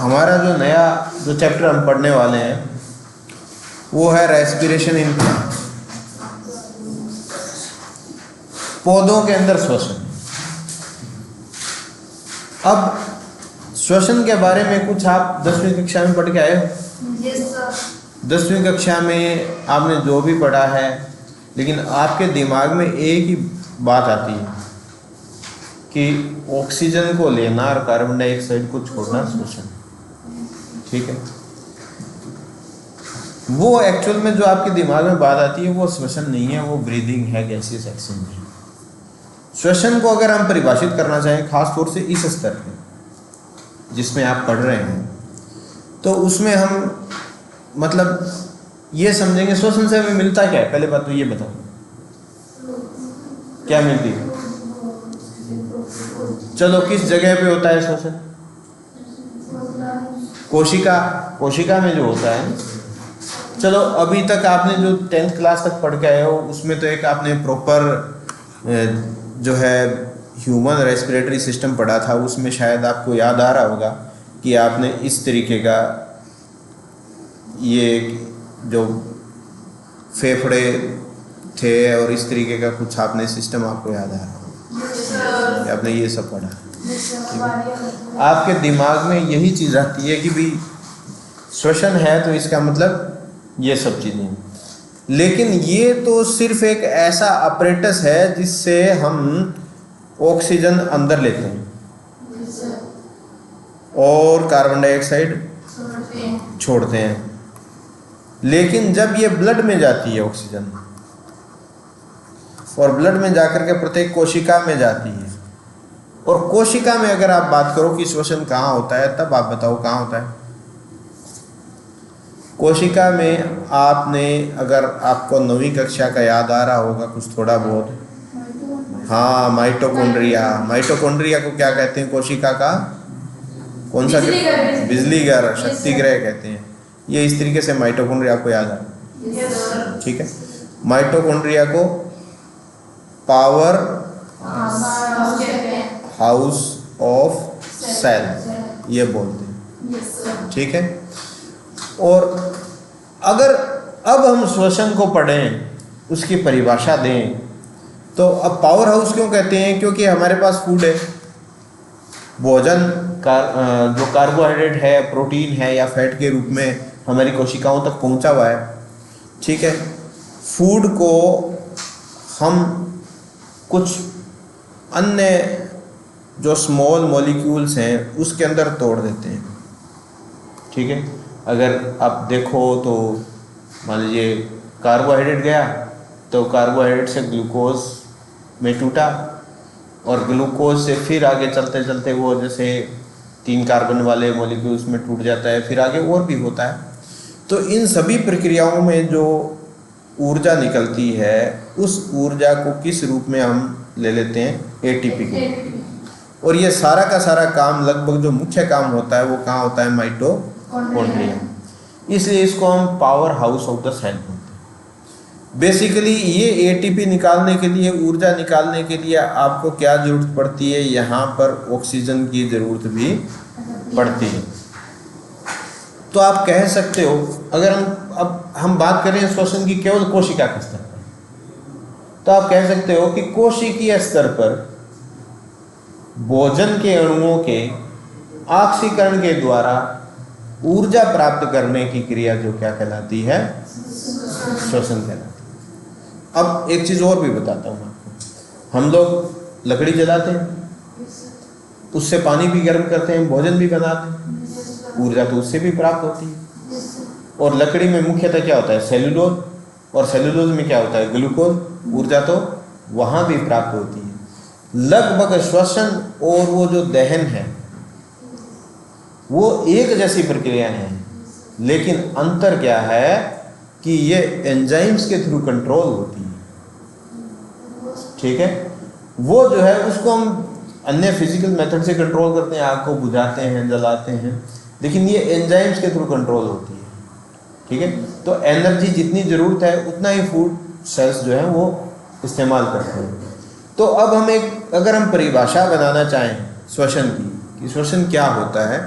हमारा जो नया जो चैप्टर हम पढ़ने वाले हैं वो है रेस्पिरेशन इन प्लांट्स, पौधों के अंदर श्वसन। अब श्वसन के बारे में कुछ आप 10वीं कक्षा में पढ़ के आए हो? Yes sir. 10वीं कक्षा में आपने जो भी पढ़ा है, लेकिन आपके दिमाग में एक ही बात आती है कि ऑक्सीजन को लेना और कार्बन डाइऑक्साइड को छोड़ना श्वसन। ठीक है, वो एक्चुअल में जो आपके दिमाग में बात आती है वो श्वसन नहीं है, वो ब्रीदिंग है, गैसियस एक्सचेंज है। श्वसन को अगर हम परिभाषित करना चाहें खास तौर से इस स्तर पे जिसमें आप पढ़ रहे हैं, तो उसमें हम मतलब ये समझेंगे श्वसन से हमें मिलता क्या है। पहले बात तो ये बताओ, क्या मिलती है? चलो, किस जगह पे होता है श्वसन? कोशिका में जो होता है। चलो, अभी तक आपने जो 10th क्लास तक पढ़ के आए हो उसमें तो एक आपने प्रॉपर जो है ह्यूमन रेस्पिरेटरी सिस्टम पढ़ा था, उसमें शायद आपको याद आ रहा होगा कि आपने इस तरीके का ये जो फेफड़े थे और इस तरीके का कुछ आपने सिस्टम आपको याद आ रहा होगा, आपने ये सब पढ़ा। आपके दिमाग में यही चीज़ आती है कि भाई श्वसन है तो इसका मतलब ये सब चीज़ें, लेकिन ये तो सिर्फ एक ऐसा अपरेटस है जिससे हम ऑक्सीजन अंदर लेते हैं और कार्बन डाइऑक्साइड छोड़ते हैं। लेकिन जब ये ब्लड में जाती है ऑक्सीजन और ब्लड में जाकर के प्रत्येक कोशिका में जाती है, और कोशिका में अगर आप बात करो कि श्वसन कहाँ होता है, तब आप बताओ कहाँ होता है? कोशिका में आपने, अगर आपको 9वीं कक्षा का याद आ रहा होगा कुछ थोड़ा बहुत, हाँ, माइटोकॉन्ड्रिया। माइटोकॉन्ड्रिया को क्या कहते हैं? कोशिका का कौन सा? बिजली घर, शक्ति ग्रह कहते हैं। ये इस तरीके से माइटोकॉन्ड्रिया आपको याद आ रहा है। ठीक है, माइटोकॉन्ड्रिया को पावर हाउस ऑफ सेल ये बोलते हैं। ठीक है, और अगर अब हम श्वसन को पढ़ें, उसकी परिभाषा दें, तो अब पावर हाउस क्यों कहते हैं? क्योंकि हमारे पास फूड है, भोजन जो कार्बोहाइड्रेट है, प्रोटीन है या फैट के रूप में हमारी कोशिकाओं तक पहुंचा हुआ है। ठीक है, फूड को हम कुछ अन्य जो स्मॉल मॉलिक्यूल्स हैं उसके अंदर तोड़ देते हैं। ठीक है, अगर आप देखो तो मान लीजिए कार्बोहाइड्रेट गया तो कार्बोहाइड्रेट से ग्लूकोज में टूटा, और ग्लूकोज से फिर आगे चलते चलते वो जैसे 3 कार्बन वाले मॉलिक्यूल्स में टूट जाता है, फिर आगे और भी होता है। तो इन सभी प्रक्रियाओं में जो ऊर्जा निकलती है उस ऊर्जा को किस रूप में हम ले लेते हैं? एटीपी को। और ये सारा का सारा काम, लगभग जो मुख्य काम होता है वो कहाँ होता है? माइटोकॉन्ड्रिया। इसलिए इसको हम power house of the cell बोलते हैं। बेसिकली ये एटीपी निकालने के लिए, ऊर्जा निकालने के लिए आपको क्या जरूरत पड़ती है? यहाँ पर ऑक्सीजन की ज़रूरत भी पड़ती है। तो आप कह सकते हो, अगर हम बात करें श्वसन की केवल कोशिका के स्तर पर, तो आप कह सकते हो कि कोशिकीय स्तर पर भोजन के अणुओं के ऑक्सीकरण के द्वारा ऊर्जा प्राप्त करने की क्रिया जो क्या कहलाती है? श्वसन कहलाती है। अब एक चीज़ और भी बताता हूँ आपको। हम लोग लकड़ी जलाते हैं, उससे पानी भी गर्म करते हैं, भोजन भी बनाते हैं, ऊर्जा तो उससे भी प्राप्त होती है। और लकड़ी में मुख्यतः क्या होता है? सेलुलोज, और सेलुलोज में क्या होता है? ग्लूकोज। ऊर्जा तो वहाँ भी प्राप्त होती है। लगभग श्वसन और वो जो दहन है वो एक जैसी प्रक्रिया है, लेकिन अंतर क्या है कि ये एंजाइम्स के थ्रू कंट्रोल होती है। ठीक है, वो जो है उसको हम अन्य फिजिकल मेथड से कंट्रोल करते हैं, आग को बुझाते हैं, जलाते हैं, लेकिन ये एंजाइम्स के थ्रू कंट्रोल होती है। ठीक है, तो एनर्जी जितनी ज़रूरत है उतना ही फूड सेल्स जो है वो इस्तेमाल करते हैं। तो अब हम अगर हम परिभाषा बनाना चाहें श्वसन की कि श्वसन क्या होता है,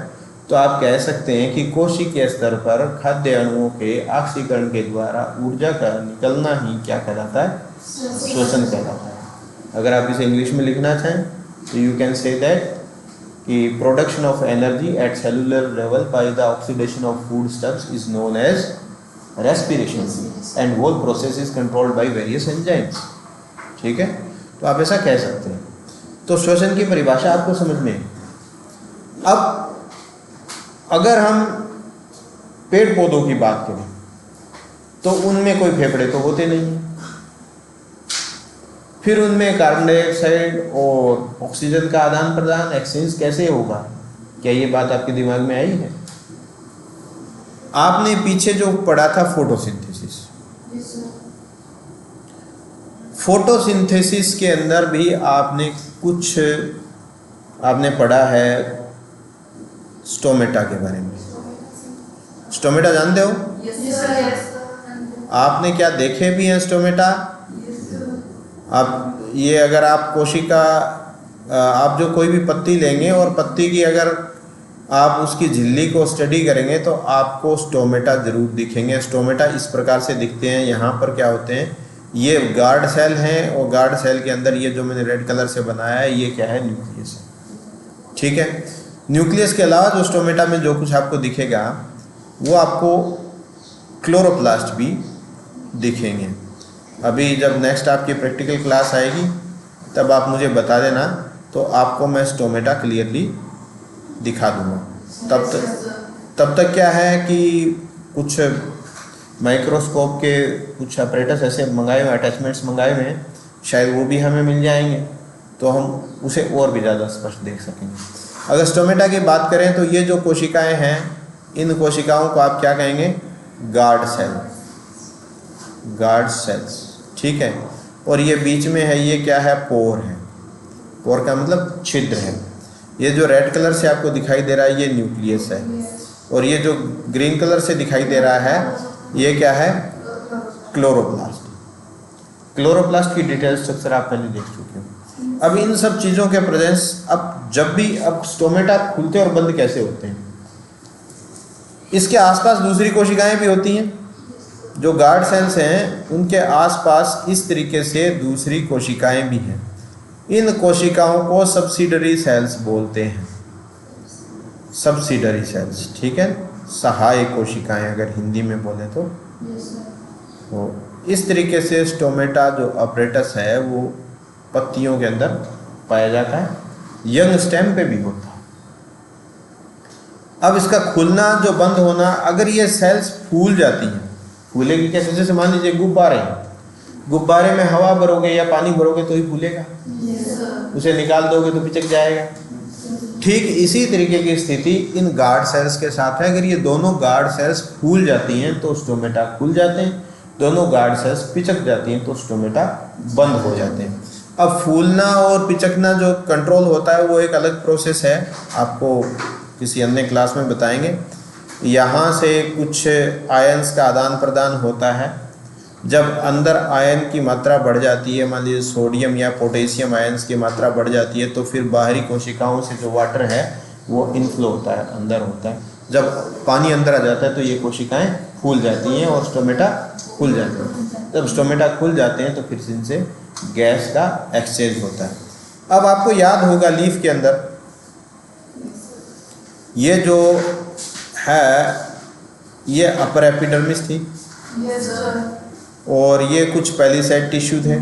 तो आप कह सकते हैं कि कोशिकीय स्तर पर खाद्य अणुओं के ऑक्सीकरण के द्वारा ऊर्जा का निकलना ही क्या कहलाता है, श्वसन कहलाता है। अगर आप इसे इंग्लिश में लिखना चाहें तो यू कैन से दैट कि production of energy at cellular level by the oxidation of food stuffs is known as respiration and whole process is controlled by various enzymes. ठीक है, तो आप ऐसा कह सकते हैं। तो श्वसन की परिभाषा आपको समझ में। अब अगर हम पेड़ पौधों की बात करें तो उनमें कोई फेफड़े तो होते नहीं हैं, फिर उनमें कार्बन डाइऑक्साइड और ऑक्सीजन का आदान प्रदान एक्सचेंज कैसे होगा? क्या ये बात आपके दिमाग में आई है? आपने पीछे जो पढ़ा था फोटोसिंथेसिस, फोटोसिंथेसिस के अंदर भी आपने पढ़ा है स्टोमेटा के बारे में। स्टोमेटा जानते हो? आपने क्या देखे भी हैं स्टोमेटा? आप ये अगर आप कोशिका, आप जो कोई भी पत्ती लेंगे और पत्ती की अगर आप उसकी झिल्ली को स्टडी करेंगे तो आपको स्टोमेटा जरूर दिखेंगे। स्टोमेटा इस प्रकार से दिखते हैं। यहाँ पर क्या होते हैं, ये गार्ड सेल हैं और गार्ड सेल के अंदर ये जो मैंने रेड कलर से बनाया है ये क्या है, न्यूक्लियस है। ठीक है, न्यूक्लियस के अलावा जो स्टोमेटा में जो कुछ आपको दिखेगा वो आपको क्लोरोप्लास्ट भी दिखेंगे। अभी जब नेक्स्ट आपकी प्रैक्टिकल क्लास आएगी तब आप मुझे बता देना, तो आपको मैं स्टोमेटा क्लियरली दिखा दूँगा। तब तक क्या है कि कुछ माइक्रोस्कोप के कुछ ऑपरेटर्स ऐसे मंगाए हुए, अटैचमेंट्स मंगाए हुए हैं, शायद वो भी हमें मिल जाएंगे तो हम उसे और भी ज़्यादा स्पष्ट देख सकेंगे। अगर स्टोमेटा की बात करें तो ये जो कोशिकाएं हैं, इन कोशिकाओं को आप क्या कहेंगे, गार्ड सेल, गार्ड सेल्स। ठीक है, और ये बीच में है, ये क्या है, पोर है। पोर का मतलब छिद्र है। ये जो रेड कलर से आपको दिखाई दे रहा है ये न्यूक्लियस है, और ये जो ग्रीन कलर से दिखाई दे रहा है ये क्या है, क्लोरोप्लास्ट। क्लोरोप्लास्ट की डिटेल स्ट्रक्चर आप पहले देख चुके हो। अब इन सब चीज़ों के प्रेजेंस, अब स्टोमेटा खुलते और बंद कैसे होते हैं, इसके आसपास दूसरी कोशिकाएं भी होती हैं। जो गार्ड सेल्स हैं उनके आसपास इस तरीके से दूसरी कोशिकाएं भी हैं। इन कोशिकाओं को सब्सिडरी सेल्स बोलते हैं, सब्सिडरी सेल्स। ठीक है, सहाय कोशिकाएं अगर हिंदी में बोले तो इस तरीके से स्टोमेटा जो अपरेटस है वो पत्तियों के अंदर पाया जाता है, यंग स्टेम पे भी होता है। अब इसका खुलना जो बंद होना, अगर ये सेल्स फूल जाती हैं, फूलेगी कैसे, जैसे मान लीजिए गुब्बारे हैं, गुब्बारे में हवा भरोगे या पानी भरोगे तो ही फूलेगा, उसे निकाल दोगे तो पिचक जाएगा। ठीक इसी तरीके की स्थिति इन गार्ड सेल्स के साथ है। अगर ये दोनों गार्ड सेल्स फूल जाती हैं तो स्टोमेटा खुल जाते हैं, दोनों गार्ड सेल्स पिचक जाती हैं तो स्टोमेटा बंद हो जाते हैं। अब फूलना और पिचकना जो कंट्रोल होता है वो एक अलग प्रोसेस है, आपको किसी अन्य क्लास में बताएंगे। यहाँ से कुछ आयंस का आदान प्रदान होता है। जब अंदर आयन की मात्रा बढ़ जाती है, मान लीजिए सोडियम या पोटेशियम आयंस की मात्रा बढ़ जाती है, तो फिर बाहरी कोशिकाओं से जो वाटर है वो इनफ्लो होता है, अंदर होता है। जब पानी अंदर आ जाता है तो ये कोशिकाएं फूल जाती हैं और स्टोमेटा खुल जाते हैं। जब स्टोमेटा खुल जाते हैं तो फिर इनसे गैस का एक्सचेंज होता है। अब आपको याद होगा लीफ के अंदर ये जो है ये अपर एपिडर्मिस थी, और ये कुछ पेलिसेड टिश्यू थे।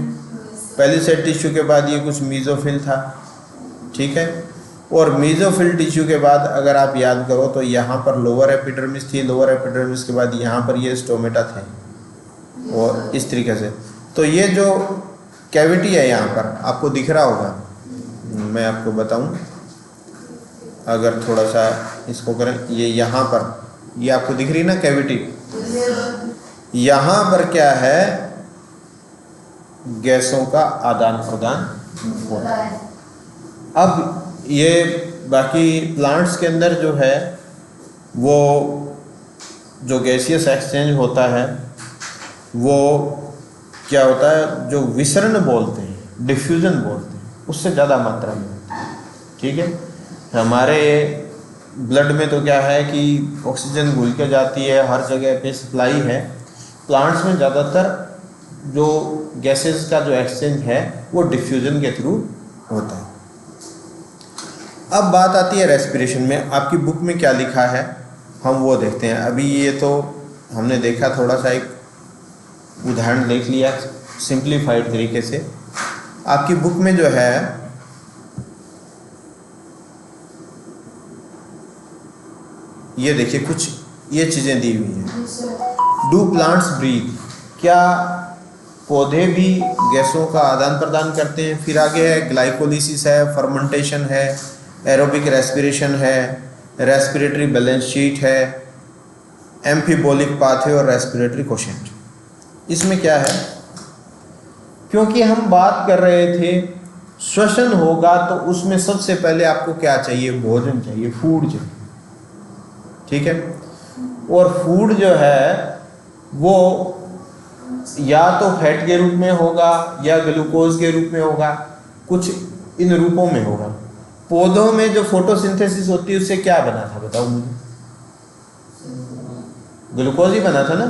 पेलिसेड टिश्यू के बाद ये कुछ मीजोफिल था। ठीक है, और मीजोफिल टिश्यू के बाद अगर आप याद करो तो यहाँ पर लोअर एपिडर्मिस थी, लोअर एपिडर्मिस के बाद यहाँ पर ये स्टोमेटा थे, और इस तरीके से। तो ये जो कैविटी है यहाँ पर आपको दिख रहा होगा, मैं आपको बताऊँ, अगर थोड़ा सा इसको करें, ये यहाँ पर ये आपको दिख रही ना कैविटी, यहाँ पर क्या है, गैसों का आदान प्रदान होता है। अब ये बाकी प्लांट्स के अंदर जो है वो जो गैसियस एक्सचेंज होता है वो क्या होता है, जो विसरण बोलते हैं, डिफ्यूजन बोलते हैं, उससे ज़्यादा मात्रा में होता है। ठीक है, हमारे ब्लड में तो क्या है कि ऑक्सीजन घुल के जाती है, हर जगह पे सप्लाई है। प्लांट्स में ज़्यादातर जो गैसेस का जो एक्सचेंज है वो डिफ्यूजन के थ्रू होता है। अब बात आती है रेस्पिरेशन में। आपकी बुक में क्या लिखा है हम वो देखते हैं। अभी ये तो हमने देखा, थोड़ा सा एक उदाहरण देख लिया सिंप्लीफाइड तरीके से। आपकी बुक में जो है ये देखिए, कुछ ये चीज़ें दी हुई हैं। डू प्लांट्स ब्रीथ, क्या पौधे भी गैसों का आदान प्रदान करते हैं? फिर आगे है ग्लाइकोलिसिस है, फर्मेंटेशन है, एरोबिक रेस्पिरेशन है, रेस्पिरेटरी बैलेंस शीट है, एम्फीबोलिक पाथवे और रेस्पिरेटरी कोशेंट। इसमें क्या है, क्योंकि हम बात कर रहे थे श्वसन होगा तो उसमें सबसे पहले आपको क्या चाहिए? भोजन चाहिए, फूड चाहिए, ठीक है। और फूड जो है वो या तो फैट के रूप में होगा या ग्लूकोज के रूप में होगा, कुछ इन रूपों में होगा। पौधों में जो फोटोसिंथेसिस होती है उससे क्या बना था बताओ मुझे? ग्लूकोज ही बना था ना।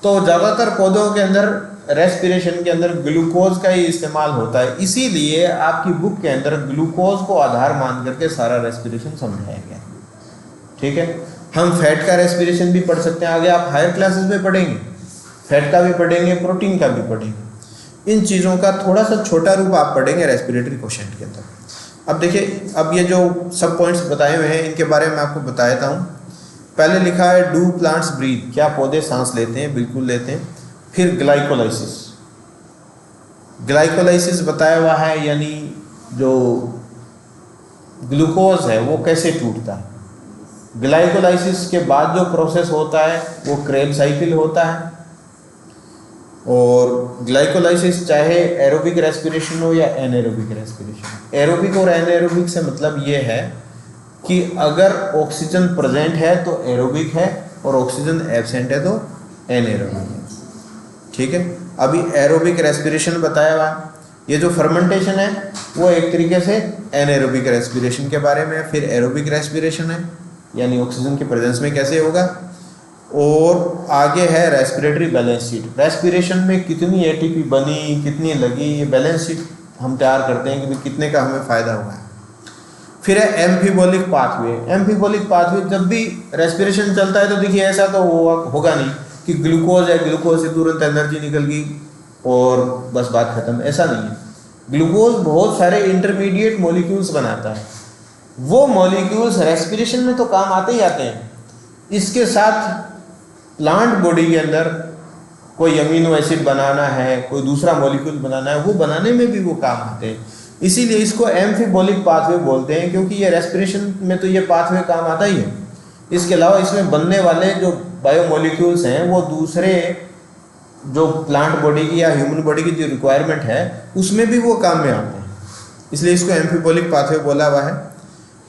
तो ज़्यादातर पौधों के अंदर रेस्पिरेशन के अंदर ग्लूकोज का ही इस्तेमाल होता है। इसीलिए आपकी बुक के अंदर ग्लूकोज को आधार मान करके सारा रेस्पिरेशन समझाया गया, ठीक है। हम फैट का रेस्पिरेशन भी पढ़ सकते हैं, आगे आप हायर क्लासेस में पढ़ेंगे, फैट का भी पढ़ेंगे, प्रोटीन का भी पढ़ेंगे। इन चीज़ों का थोड़ा सा छोटा रूप आप पढ़ेंगे रेस्पिरेटरी कोशेंट के अंदर। अब देखिए, अब ये जो सब पॉइंट्स बताए हुए हैं इनके बारे में आपको बता देता हूँ। पहले लिखा है डू प्लांट्स ब्रीथ, क्या पौधे सांस लेते हैं? बिल्कुल लेते हैं। फिर ग्लाइकोलाइसिस, ग्लाइकोलाइसिस बताया हुआ है, यानी जो ग्लूकोज है वो कैसे टूटता है। ग्लाइकोलाइसिस के बाद जो प्रोसेस होता है वो क्रेब साइकिल होता है। और ग्लाइकोलाइसिस चाहे एरोबिक रेस्पिरेशन हो या एनएरोबिक रेस्पिरेशन। एरोबिक और एनएरोबिक से मतलब ये है कि अगर ऑक्सीजन प्रेजेंट है तो एरोबिक है और ऑक्सीजन एब्सेंट है तो एनएरोबिक है, ठीक है। अभी एरोबिक रेस्पिरेशन बताया हुआ। ये जो फर्मेंटेशन है वो एक तरीके से एनएरोबिक रेस्पिरेशन के बारे में। फिर एरोबिक रेस्पिरेशन है, यानी ऑक्सीजन की प्रेजेंस में कैसे होगा। और आगे है रेस्पिरेटरी बैलेंस शीट। रेस्पिरेशन में कितनी एटीपी बनी, कितनी लगी, ये बैलेंस शीट हम तैयार करते हैं कि कितने का हमें फ़ायदा हुआ है। फिर है एम्फीबोलिक पाथवे। एम्फीबोलिक पाथवे, जब भी रेस्पिरेशन चलता है तो देखिए ऐसा तो होगा नहीं कि ग्लूकोज है, ग्लूकोज से तुरंत एनर्जी निकल गई और बस बात खत्म, ऐसा नहीं है। ग्लूकोज बहुत सारे इंटरमीडिएट मॉलिक्यूल्स बनाता है। वो मॉलिक्यूल्स रेस्पिरेशन में तो काम आते ही आते हैं, इसके साथ प्लांट बॉडी के अंदर कोई अमीनो एसिड बनाना है, कोई दूसरा मॉलिक्यूल बनाना है, वो बनाने में भी वो काम आते हैं। इसीलिए इसको एम्फीबोलिक पाथवे बोलते हैं, क्योंकि ये रेस्पिरेशन में तो ये पाथवे काम आता ही है। इसके अलावा इसमें बनने वाले जो बायोमोलिक्यूल्स हैं वो दूसरे जो प्लांट बॉडी की या ह्यूमन बॉडी की जो रिक्वायरमेंट है उसमें भी वो काम में आते हैं, इसलिए इसको एम्फीबोलिक पाथवे बोला हुआ है।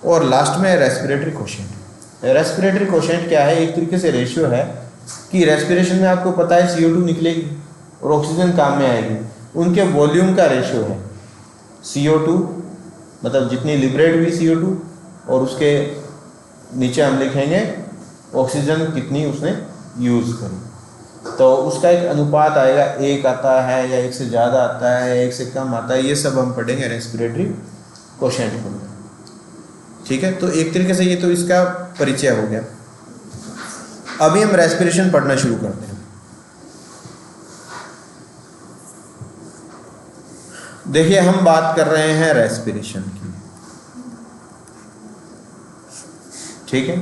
और लास्ट में रेस्पिरेटरी कोशेंट। रेस्पिरेटरी कोशेंट क्या है? एक तरीके से रेशियो है कि रेस्पिरेशन में आपको पता है CO2 निकलेगी और ऑक्सीजन काम में आएगी, उनके वॉल्यूम का रेशियो है CO2, मतलब जितनी लिबरेट हुई CO2 और उसके नीचे हम लिखेंगे ऑक्सीजन कितनी उसने यूज़ करी, तो उसका एक अनुपात आएगा, 1 आता है या 1 से ज़्यादा आता है या 1 से कम आता है। ये सब हम पढ़ेंगे रेस्पिरेटरी कोशेंट को, ठीक है। तो एक तरीके से ये तो इसका परिचय हो गया। अभी हम रेस्पिरेशन पढ़ना शुरू करते हैं। देखिए, हम बात कर रहे हैं रेस्पिरेशन की, ठीक है।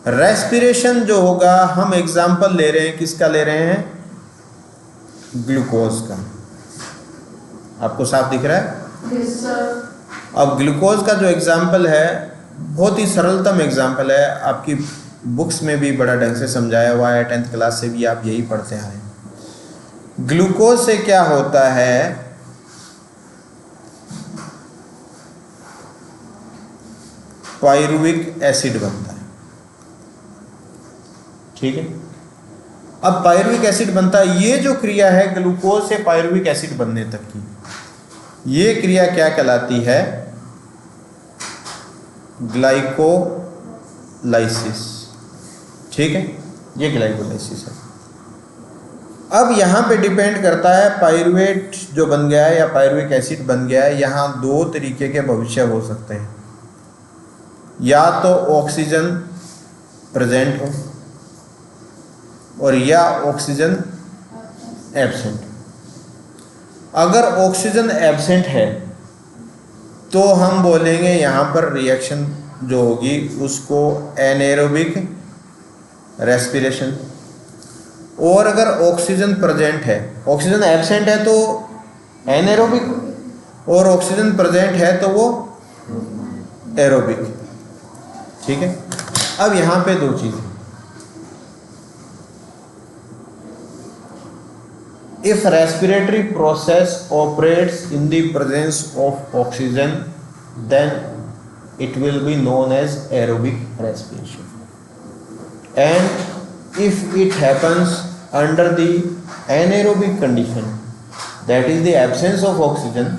रेस्पिरेशन जो होगा, हम एग्जाम्पल ले रहे हैं, किसका ले रहे हैं? ग्लूकोज का। आपको साफ दिख रहा है? Yes, sir. अब ग्लूकोज का जो एग्जाम्पल है बहुत ही सरलतम एग्जाम्पल है, आपकी बुक्स में भी बड़ा ढंग से समझाया हुआ है, 10th क्लास से भी आप यही पढ़ते आए। ग्लूकोज से क्या होता है? पायरुविक एसिड बनता है, ठीक है। अब पायरुविक एसिड बनता है, ये जो क्रिया है ग्लूकोज से पायरुविक एसिड बनने तक की, ये क्रिया क्या कहलाती है? ग्लाइकोलाइसिस, ठीक है, ये ग्लाइकोलाइसिस है। अब यहाँ पे डिपेंड करता है पायरुवेट जो बन गया है या पायरुविक एसिड बन गया है, यहाँ दो तरीके के भविष्य हो सकते हैं, या तो ऑक्सीजन प्रेजेंट हो और या ऑक्सीजन एब्सेंट। अगर ऑक्सीजन एब्सेंट है तो हम बोलेंगे यहाँ पर रिएक्शन जो होगी उसको एनेरोबिक रेस्पिरेशन। और अगर ऑक्सीजन प्रेजेंट है, ऑक्सीजन एब्सेंट है तो एनेरोबिक, और ऑक्सीजन प्रेजेंट है तो वो एरोबिक, ठीक है। अब यहाँ पे दो चीज़ें, if respiratory process operates in the presence of oxygen then it will be known as aerobic respiration, and if it happens under the anaerobic condition, that is the absence of oxygen,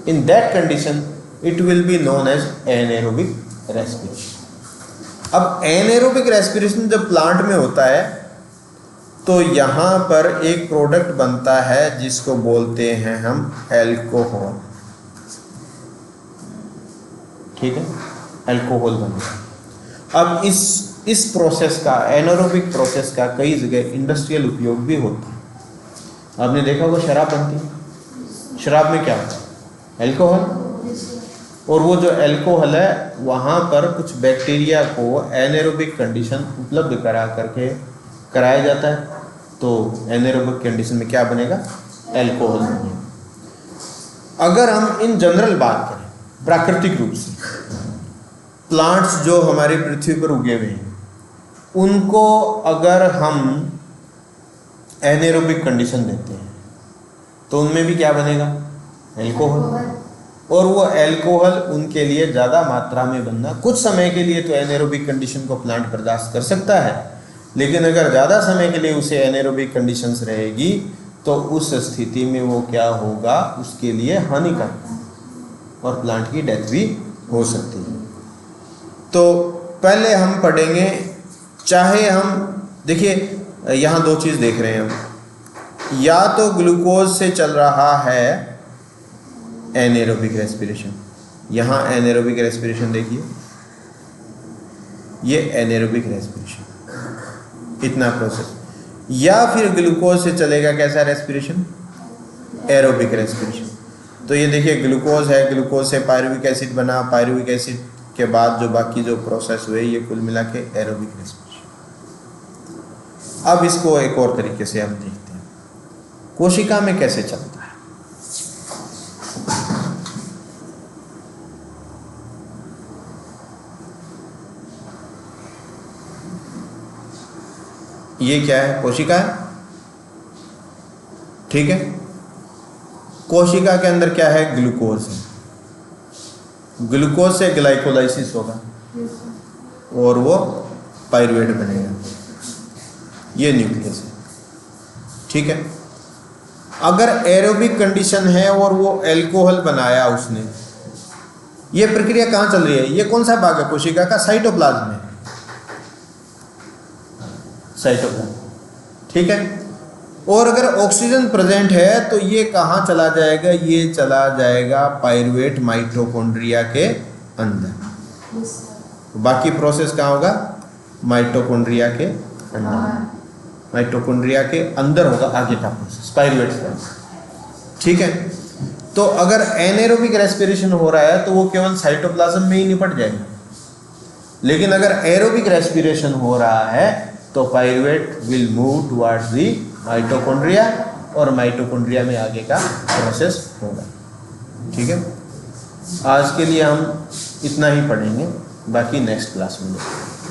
in that condition it will be known as anaerobic respiration। अब anaerobic respiration जब plant में होता है तो यहाँ पर एक product बनता है जिसको बोलते हैं हम अल्कोहल, ठीक है, अल्कोहल बनता है। अब इस प्रोसेस का, एनारोबिक प्रोसेस का कई जगह इंडस्ट्रियल उपयोग भी होता है। आपने देखा वो शराब बनती है, शराब में क्या होता है, अल्कोहल, और वो जो अल्कोहल है वहाँ पर कुछ बैक्टीरिया को एनारोबिक कंडीशन उपलब्ध कराया जाता है, तो एनारोबिक कंडीशन में क्या बनेगा, अल्कोहल बनेगा। अगर हम इन जनरल बात करें प्राकृतिक रूप से, प्लांट्स जो हमारी पृथ्वी पर उगे हुए हैं उनको अगर हम एनारोबिक कंडीशन देते हैं तो उनमें भी क्या बनेगा, अल्कोहल, और वो अल्कोहल उनके लिए ज़्यादा मात्रा में बनना, कुछ समय के लिए तो एनारोबिक कंडीशन को प्लांट बर्दाश्त कर सकता है, लेकिन अगर ज़्यादा समय के लिए उसे एनारोबिक कंडीशंस रहेगी तो उस स्थिति में वो क्या होगा, उसके लिए हानिकारक और प्लांट की डेथ भी हो सकती है। तो पहले हम पढ़ेंगे, चाहे हम देखिए यहाँ दो चीज़ देख रहे हैं हम, या तो ग्लूकोज से चल रहा है एनारोबिक रेस्पिरेशन, यहाँ एनारोबिक रेस्पिरेशन देखिए, ये एनारोबिक रेस्पिरेशन, इतना प्रोसेस, या फिर ग्लूकोज से चलेगा कैसा रेस्पिरेशन, एरोबिक रेस्पिरेशन। तो ये देखिए ग्लूकोज है, ग्लूकोज से पायरुविक एसिड बना, पायरुविक एसिड के बाद जो बाकी जो प्रोसेस हुए ये कुल मिला के एरोबिक रेस्पिरेशन। अब इसको एक और तरीके से हम देखते हैं, कोशिका में कैसे चलता है। ये क्या है, कोशिका है, ठीक है। कोशिका के अंदर क्या है, ग्लूकोज है, ग्लूकोज से ग्लाइकोलाइसिस होगा और वो पायरुवेट बनेगा, ये न्यूक्लियस है, ठीक है। अगर एरोबिक कंडीशन है और वो अल्कोहल बनाया उसने, ये प्रक्रिया कहाँ चल रही है, ये कौन सा भाग है कोशिका का, साइटोप्लाज्म में, साइटोप्लाज्म, ठीक है। और अगर ऑक्सीजन प्रेजेंट है तो ये कहाँ चला जाएगा, ये चला जाएगा पायरुवेट माइटोकॉन्ड्रिया के अंदर। बाकी प्रोसेस कहाँ होगा, माइटोकॉन्ड्रिया के अंदर, माइटोकॉन्ड्रिया के अंदर होगा आगे का प्रोसेस, पायरुवेट प्रोसेस, ठीक है। तो अगर एनारोबिक रेस्पिरेशन हो रहा है तो वो केवल साइटोप्लाज्म में ही निपट जाएगा, लेकिन अगर एरोबिक रेस्पिरेशन हो रहा है तो pyruvate will move towards the mitochondria और माइटोकॉन्ड्रिया में आगे का प्रोसेस होगा, ठीक है। आज के लिए हम इतना ही पढ़ेंगे, बाकी नेक्स्ट क्लास में देखेंगे।